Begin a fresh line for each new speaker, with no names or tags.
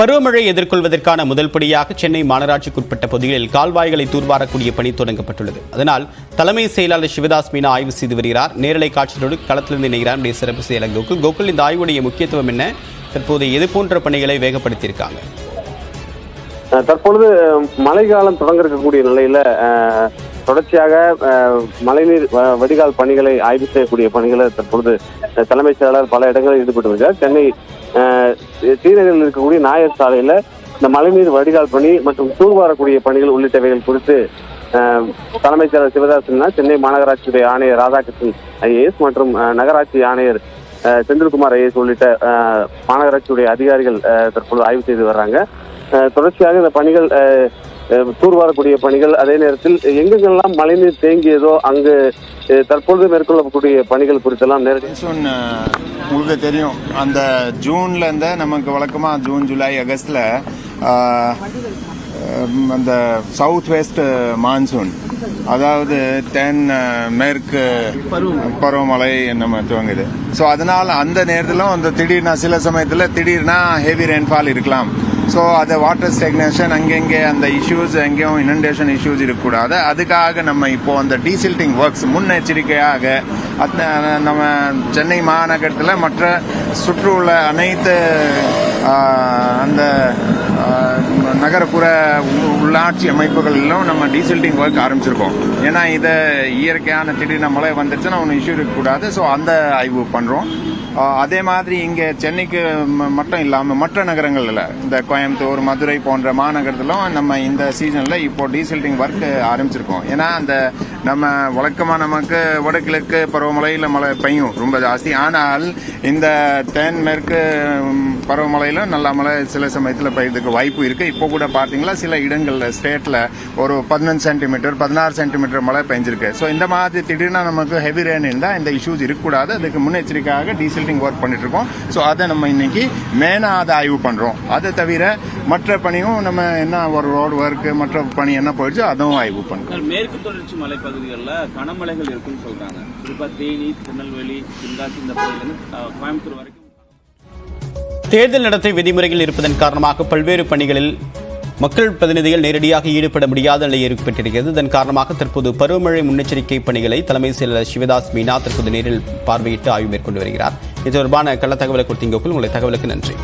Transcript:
பருவமழை எதிர்கொள்வதற்கான முதல் படியாக சென்னை மாநகராட்சிக்குட்பட்ட பகுதிகளில் கால்வாய்களை தூர்வாரக்கூடிய பணி தொடங்கப்பட்டுள்ளது. அதனால் தலைமை செயலாளர் சிவதாஸ் மீனா ஆய்வு செய்து வருகிறார். நேரலை காட்சியோடு களத்திலிருந்து இணைகிறார் சிறப்பு செயலர் கோகுல். கோகுல், இந்த ஆய்வுடைய முக்கியத்துவம் என்ன? தற்போது எது போன்ற பணிகளை வேகப்படுத்தியிருக்காங்க?
தற்பொழுது மழைக்காலம் தொடங்க இருக்கக்கூடிய நிலையில தொடர்ச்சியாக மழைநீர் வடிகால் பணிகளை ஆய்வு செய்யக்கூடிய பணிகளை தற்பொழுது தலைமைச் செயலாளர் பல இடங்களில் ஈடுபட்டு வருகிறார். சென்னை ஸ்ரீநகரில் இருக்கக்கூடிய நாயர் சாலையில இந்த மழைநீர் வடிகால் பணி மற்றும் தூர்வாரக்கூடிய பணிகள் உள்ளிட்டவைகள் குறித்து தலைமைச் செயலர் சிவதாசன், சென்னை மாநகராட்சியுடைய ஆணையர் ராதாகிருஷ்ணன் ஐஏஎஸ் மற்றும் நகராட்சி ஆணையர் செந்தில்குமார் ஐஏஎஸ் உள்ளிட்ட மாநகராட்சியுடைய அதிகாரிகள் தற்பொழுது ஆய்வு செய்து வர்றாங்க. தொடர்ச்சியாக இந்த பணிகள் தூர்வாரக்கூடிய பணிகள், அதே நேரத்தில் எங்கெங்கெல்லாம் மழைநீர் தேங்கியதோ அங்கு தற்பொழுது மேற்கொள்ளக்கூடிய பணிகள் குறித்தெல்லாம் நேரடி
உங்களுக்கு தெரியும். அந்த ஜூன்ல இருந்த நமக்கு வழக்கமா ஜூன், ஜூலை, ஆகஸ்ட்ல அந்த சவுத் வெஸ்ட் மான்சூன், அதாவது தென் மேற்கு பருவமழை நம்ம துவங்குது. ஸோ அதனால அந்த நேரத்திலும் அந்த திடீர்னா சில சமயத்தில் திடீர்னா ஹெவி ரெயின்ஃபால் இருக்கலாம். ஸோ அது வாட்டர் ஸ்டெக்னேஷன் அங்கெங்கே அந்த இஷ்யூஸ் எங்கேயும் இனண்டேஷன் இஷ்யூஸ் இருக்கக்கூடாது. அதுக்காக நம்ம இப்போ அந்த டீசில்ட்டிங் ஒர்க்ஸ் முன்னெச்சரிக்கையாக நம்ம சென்னை மாநகரத்தில் மற்ற சுற்றுள்ள அனைத்து அந்த நகரப்புற உள்ளாட்சி அமைப்புகளிலும் நம்ம டீசில்ட்டிங் ஒர்க் ஆரம்பிச்சிருக்கோம். ஏன்னா இதை இயற்கையான திடீர்னு மழை வந்துருச்சுன்னா ஒன்றும் இஷ்யூ இருக்கக்கூடாது. ஸோ அந்த ஆய்வு பண்ணுறோம். அதே மாதிரி இங்கே சென்னைக்கு மட்டும் இல்லாமல் மற்ற நகரங்களில் இந்த கோயம்புத்தூர், மதுரை போன்ற மாநகரத்திலும் நம்ம இந்த சீசனில் இப்போ டீசில்ட்டிங் ஒர்க் ஆரம்பிச்சிருக்கோம். ஏன்னா அந்த நம்ம வழக்கமாக நமக்கு வடகிழக்கு பருவமழையில் மழை பெய்யும் ரொம்ப ஜாஸ்தி. ஆனால் இந்த தென் மேற்கு பருவமழையில நல்ல மழை சில சமயத்தில் பெய்யறதுக்கு வாய்ப்பு இருக்கு. இப்போ கூட பார்த்தீங்களா சில இடங்கள்ல ஸ்டேட்ல ஒரு 15 சென்டிமீட்டர் 16 சென்டிமீட்டர் மழை பெஞ்சிருக்கு. ஸோ இந்த மாதிரி திடீர்னு நமக்கு ஹெவி ரெயின் இருந்தால் இந்த இஷ்யூஸ் இருக்கக்கூடாது. அதுக்கு முன்னெச்சரிக்கையாக டீசில்ட்டிங் ஒர்க் பண்ணிட்டு இருக்கோம். ஸோ அதை நம்ம இன்னைக்கு மேனா அதை ஆய்வு பண்றோம். அதை தவிர மற்ற பணியும் நம்ம என்ன ஒரு ரோடு ஒர்க் மற்ற பணி என்ன போயிடுச்சு அதுவும் ஆய்வு பண்றோம்.
மேற்கு தொடர்ச்சி மலைப்பகுதிகளில் கனமழைகள் இருக்குன்னு சொல்றாங்க. குறிப்பா தேனி, திருநெல்வேலி, தென்காசி இந்த பகுதியிலிருந்து கோயம்புத்தூர் வரைக்கும்
தேர்தல் நடத்தை விதிமுறைகள் இருப்பதன் காரணமாக பல்வேறு பணிகளில் மக்கள் பிரதிநிதிகள் நேரடியாக ஈடுபட முடியாத நிலை ஏற்பட்டிருக்கிறது. இதன் காரணமாக தற்போது பருவமழை முன்னெச்சரிக்கை பணிகளை தலைமை செயலர் சிவதாஸ் மீனா தற்போது நேரில் பார்வையிட்டு ஆய்வு மேற்கொண்டு வருகிறார். இது தொடர்பான கள தகவலை கொடுத்தீங்க. உங்களுடைய தகவலுக்கு நன்றி.